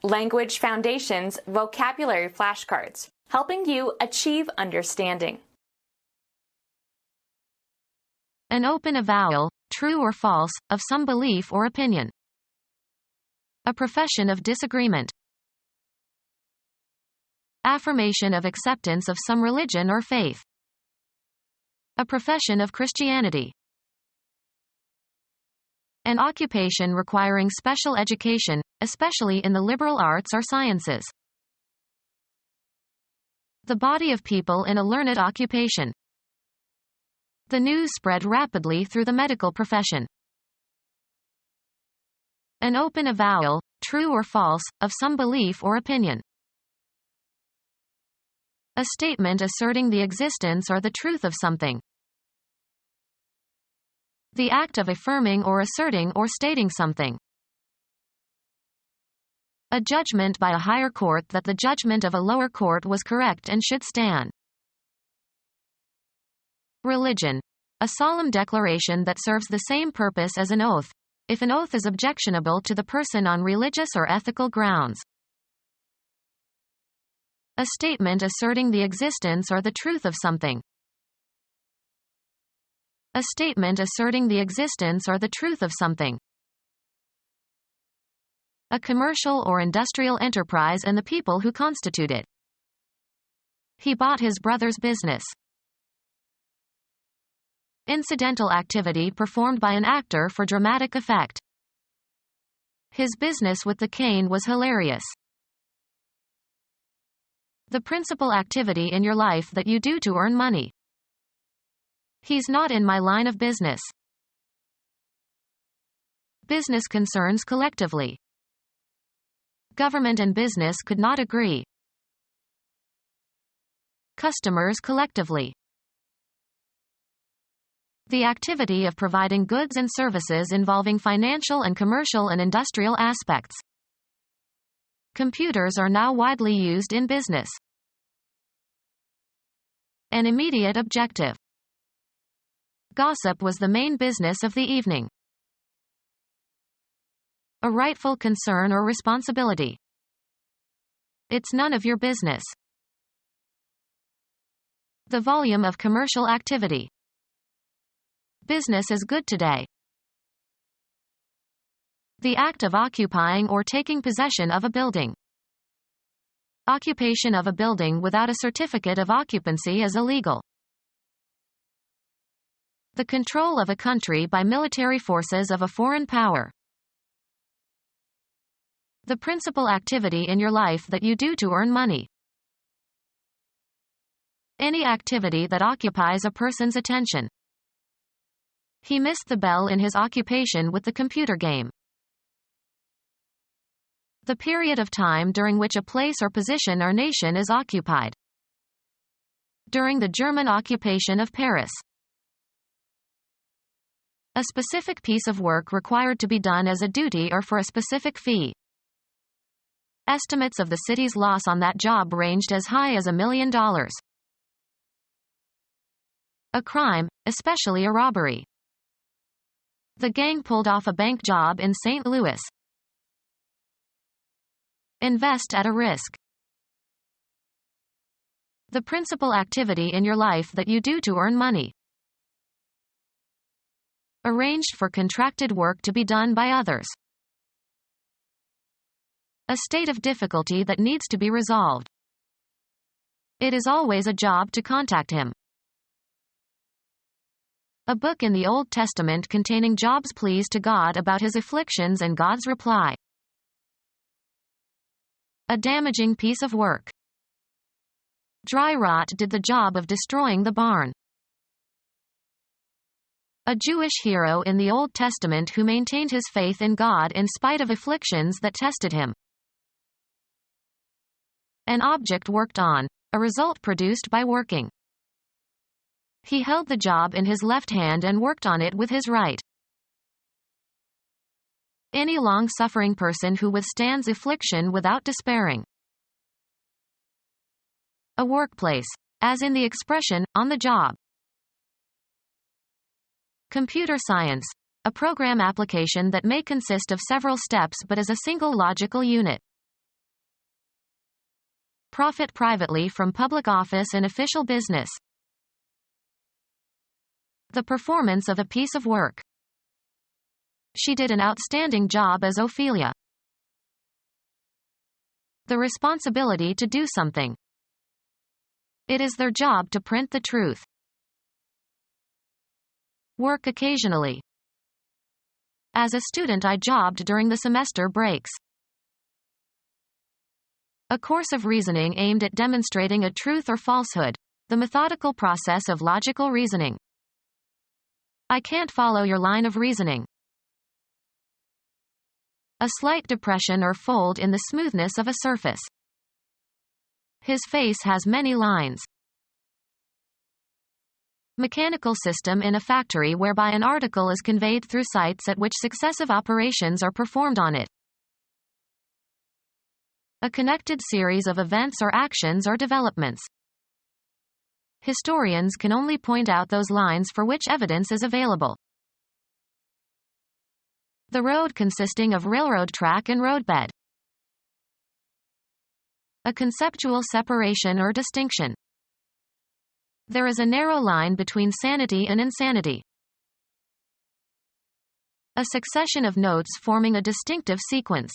Language Foundations Vocabulary Flashcards, helping you achieve understanding. An open avowal, true or false, of some belief or opinion. A profession of disagreement. Affirmation of acceptance of some religion or faith. A profession of Christianity. An occupation requiring special education, especially in the liberal arts or sciences. The body of people in a learned occupation. The news spread rapidly through the medical profession. An open avowal, true or false, of some belief or opinion. A statement asserting the existence or the truth of something. The act of affirming or asserting or stating something. A judgment by a higher court that the judgment of a lower court was correct and should stand. Religion. A solemn declaration that serves the same purpose as an oath, if an oath is objectionable to the person on religious or ethical grounds. A statement asserting the existence or the truth of something. A statement asserting the existence or the truth of something. A commercial or industrial enterprise and the people who constitute it. He bought his brother's business. Incidental activity performed by an actor for dramatic effect. His business with the cane was hilarious. The principal activity in your life that you do to earn money. He's not in my line of business. Business concerns collectively. Government and business could not agree. Customers collectively. The activity of providing goods and services involving financial and commercial and industrial aspects. Computers are now widely used in business. An immediate objective. Gossip was the main business of the evening. A rightful concern or responsibility. It's none of your business. The volume of commercial activity. Business is good today. The act of occupying or taking possession of a building. Occupation of a building without a certificate of occupancy is illegal. The control of a country by military forces of a foreign power. The principal activity in your life that you do to earn money. Any activity that occupies a person's attention. He missed the bell in his occupation with the computer game. The period of time during which a place or position or nation is occupied. During the German occupation of Paris. A specific piece of work required to be done as a duty or for a specific fee. Estimates of the city's loss on that job ranged as high as $1 million. A crime, especially a robbery. The gang pulled off a bank job in St. Louis. Invest at a risk. The principal activity in your life that you do to earn money. Arranged for contracted work to be done by others. A state of difficulty that needs to be resolved. It is always a job to contact him. A book in the Old Testament containing Job's pleas to God about his afflictions and God's reply. A damaging piece of work. Dry rot did the job of destroying the barn. A Jewish hero in the Old Testament who maintained his faith in God in spite of afflictions that tested him. An object worked on, a result produced by working. He held the job in his left hand and worked on it with his right. Any long-suffering person who withstands affliction without despairing. A workplace, as in the expression, on the job. Computer science, a program application that may consist of several steps but as a single logical unit. Profit privately from public office and official business. The performance of a piece of work. She did an outstanding job as Ophelia. The responsibility to do something. It is their job to print the truth. Work occasionally. As a student, I jobbed during the semester breaks. A course of reasoning aimed at demonstrating a truth or falsehood. The methodical process of logical reasoning. I can't follow your line of reasoning. A slight depression or fold in the smoothness of a surface. His face has many lines. Mechanical system in a factory whereby an article is conveyed through sites at which successive operations are performed on it. A connected series of events or actions or developments. Historians can only point out those lines for which evidence is available. The road consisting of railroad track and roadbed. A conceptual separation or distinction. There is a narrow line between sanity and insanity. A succession of notes forming a distinctive sequence.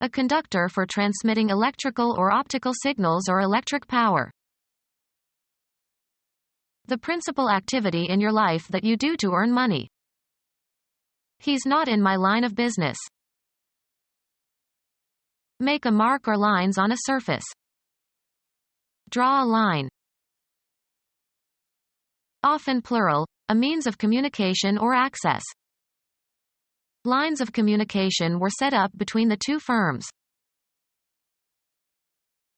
A conductor for transmitting electrical or optical signals or electric power. The principal activity in your life that you do to earn money. He's not in my line of business. Make a mark or lines on a surface. Draw a line. Often plural, a means of communication or access. Lines of communication were set up between the two firms.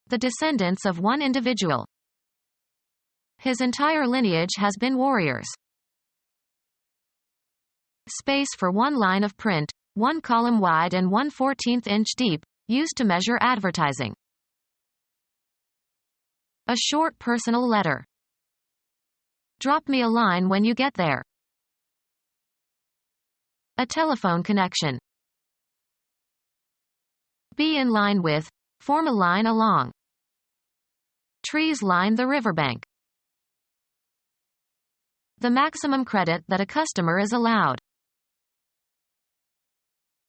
The descendants of one individual. His entire lineage has been warriors. Space for one line of print, 1 column wide and 1/14 inch deep, used to measure advertising. A short personal letter. Drop me a line when you get there. A telephone connection. Be in line with, form a line along. Trees line the riverbank. The maximum credit that a customer is allowed.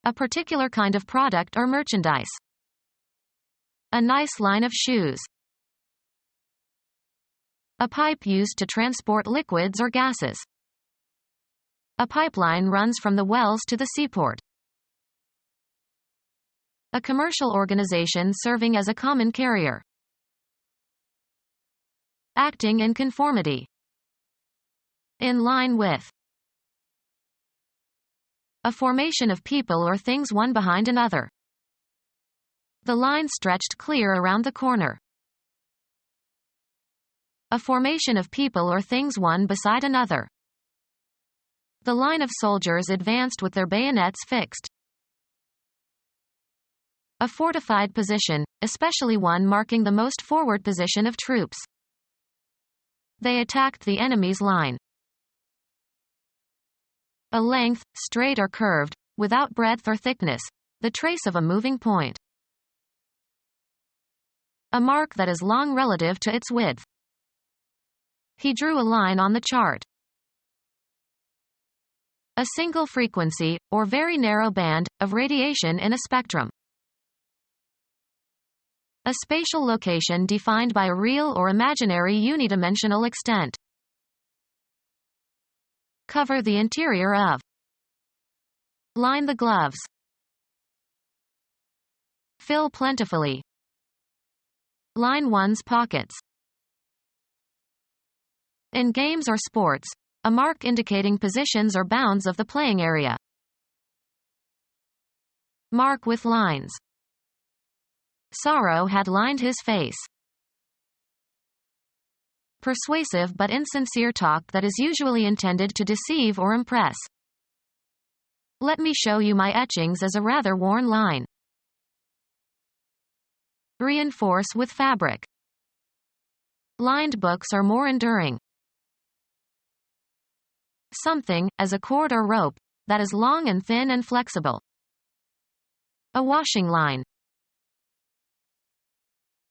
A particular kind of product or merchandise. A nice line of shoes. A pipe used to transport liquids or gases. A pipeline runs from the wells to the seaport. A commercial organization serving as a common carrier. Acting in conformity. In line with. A formation of people or things one behind another. The line stretched clear around the corner. A formation of people or things one beside another. The line of soldiers advanced with their bayonets fixed. A fortified position, especially one marking the most forward position of troops. They attacked the enemy's line. A length, straight or curved, without breadth or thickness, the trace of a moving point. A mark that is long relative to its width. He drew a line on the chart. A single frequency, or very narrow band, of radiation in a spectrum. A spatial location defined by a real or imaginary unidimensional extent. Cover the interior of. Line the gloves. Fill plentifully. Line one's pockets. In games or sports, a mark indicating positions or bounds of the playing area. Mark with lines. Sorrow had lined his face. Persuasive but insincere talk that is usually intended to deceive or impress. Let me show you my etchings as a rather worn line. Reinforce with fabric. Lined books are more enduring. Something, as a cord or rope, that is long and thin and flexible. A washing line.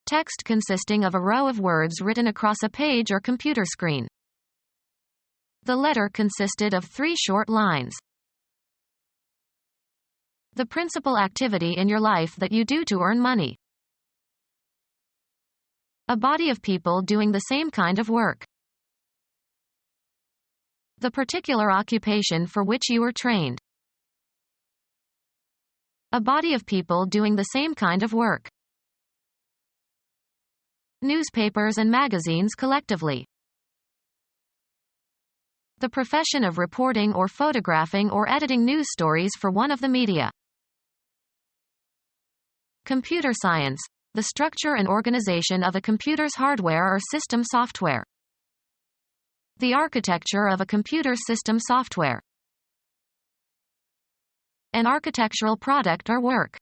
text consisting of a row of words written across a page or computer screen. The letter consisted of 3 short lines. The principal activity in your life that you do to earn money. A body of people doing the same kind of work. The particular occupation for which you were trained. A body of people doing the same kind of work. Newspapers and magazines collectively. The profession of reporting or photographing or editing news stories for one of the media. Computer science, the structure and organization of a computer's hardware or system software. The architecture of a computer system software. An architectural product or work.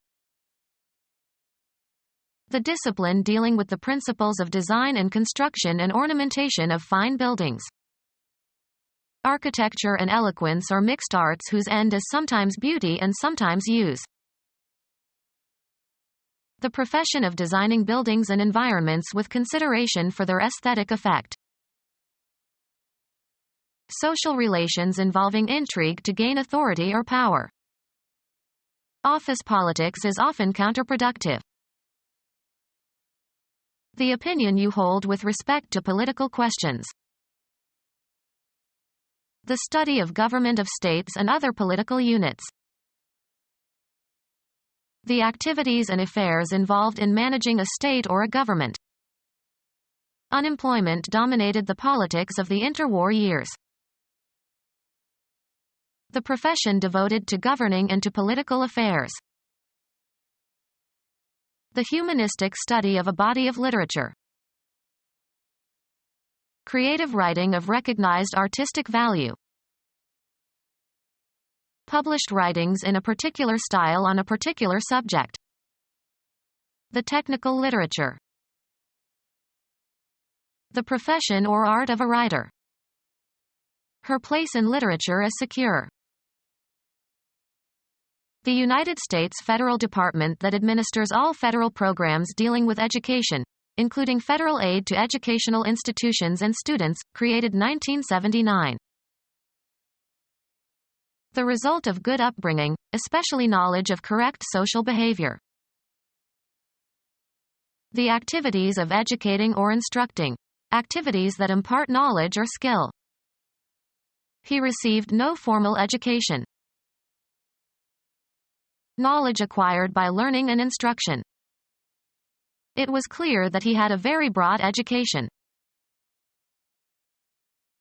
The discipline dealing with the principles of design and construction and ornamentation of fine buildings. Architecture and eloquence are mixed arts whose end is sometimes beauty and sometimes use. The profession of designing buildings and environments with consideration for their aesthetic effect. Social relations involving intrigue to gain authority or power. Office politics is often counterproductive. The opinion you hold with respect to political questions. The study of government of states and other political units. The activities and affairs involved in managing a state or a government. Unemployment dominated the politics of the interwar years. The profession devoted to governing and to political affairs. The humanistic study of a body of literature. Creative writing of recognized artistic value. Published writings in a particular style on a particular subject. The technical literature. The profession or art of a writer. Her place in literature is secure. The United States federal department that administers all federal programs dealing with education, including federal aid to educational institutions and students, created 1979. The result of good upbringing, especially knowledge of correct social behavior. The activities of educating or instructing. Activities that impart knowledge or skill. He received no formal education. Knowledge acquired by learning and instruction. It was clear that he had a very broad education.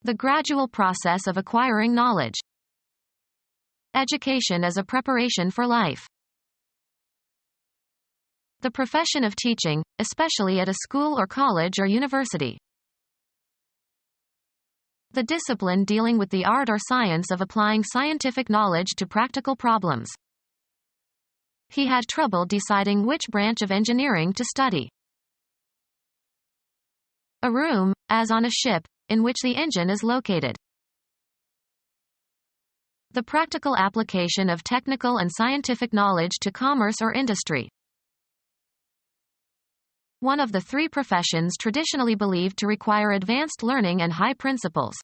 The gradual process of acquiring knowledge. Education as a preparation for life. The profession of teaching, especially at a school or college or university. The discipline dealing with the art or science of applying scientific knowledge to practical problems. He had trouble deciding which branch of engineering to study. A room, as on a ship, in which the engine is located. The practical application of technical and scientific knowledge to commerce or industry. One of the 3 professions traditionally believed to require advanced learning and high principles.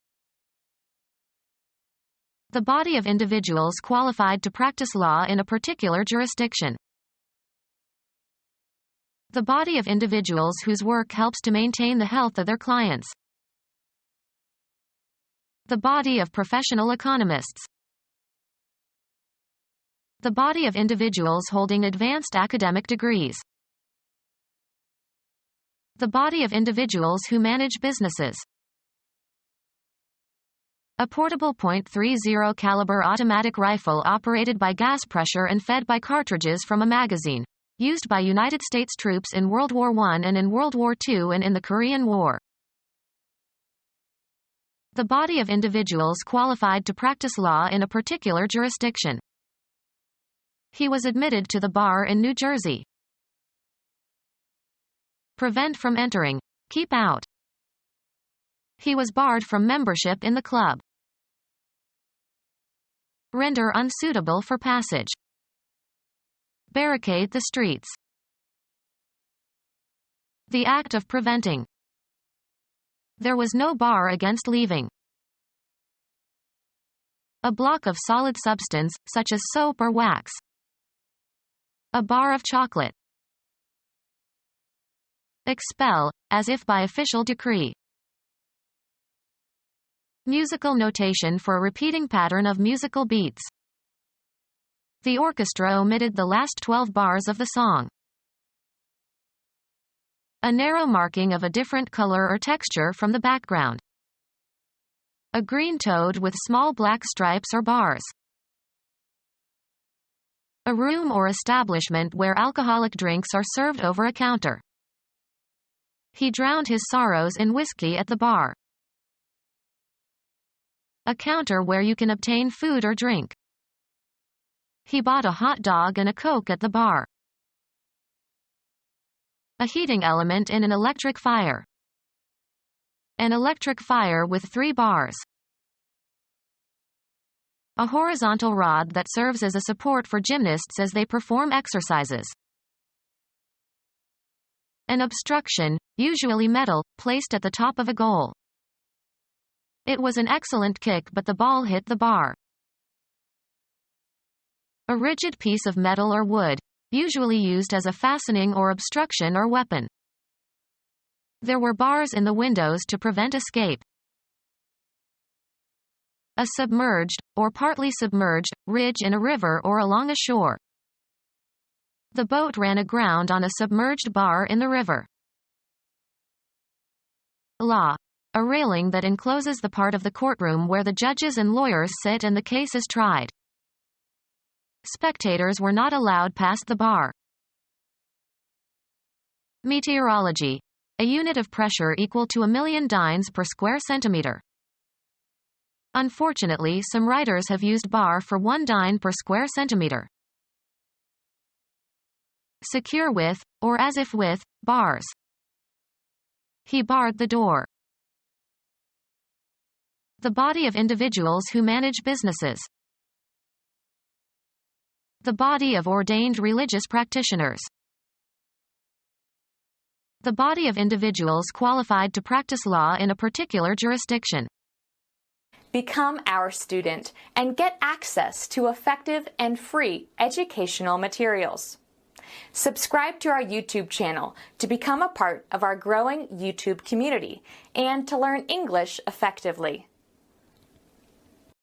The body of individuals qualified to practice law in a particular jurisdiction. The body of individuals whose work helps to maintain the health of their clients. The body of professional economists. The body of individuals holding advanced academic degrees. The body of individuals who manage businesses. A portable .30 caliber automatic rifle operated by gas pressure and fed by cartridges from a magazine, used by United States troops in World War I and in World War II and in the Korean War. The body of individuals qualified to practice law in a particular jurisdiction. He was admitted to the bar in New Jersey. Prevent from entering. Keep out. He was barred from membership in the club. Render unsuitable for passage. Barricade the streets. The act of preventing. There was no bar against leaving. A block of solid substance, such as soap or wax. A bar of chocolate. Expel, as if by official decree. Musical notation for a repeating pattern of musical beats. The orchestra omitted the last 12 bars of the song. A narrow marking of a different color or texture from the background. A green toad with small black stripes or bars. A room or establishment where alcoholic drinks are served over a counter. He drowned his sorrows in whiskey at the bar. A counter where you can obtain food or drink. He bought a hot dog and a Coke at the bar. A heating element in an electric fire. An electric fire with 3 bars. A horizontal rod that serves as a support for gymnasts as they perform exercises. An obstruction, usually metal, placed at the top of a goal. It was an excellent kick, but the ball hit the bar. A rigid piece of metal or wood, usually used as a fastening or obstruction or weapon. There were bars in the windows to prevent escape. A submerged, or partly submerged, ridge in a river or along a shore. The boat ran aground on a submerged bar in the river. Law. A railing that encloses the part of the courtroom where the judges and lawyers sit and the case is tried. Spectators were not allowed past the bar. Meteorology. A unit of pressure equal to 1,000,000 dynes per square centimeter. Unfortunately, some writers have used bar for 1 dyne per square centimeter. Secure with, or as if with, bars. He barred the door. The body of individuals who manage businesses. The body of ordained religious practitioners. The body of individuals qualified to practice law in a particular jurisdiction. Become our student and get access to effective and free educational materials. Subscribe to our YouTube channel to become a part of our growing YouTube community and to learn English effectively.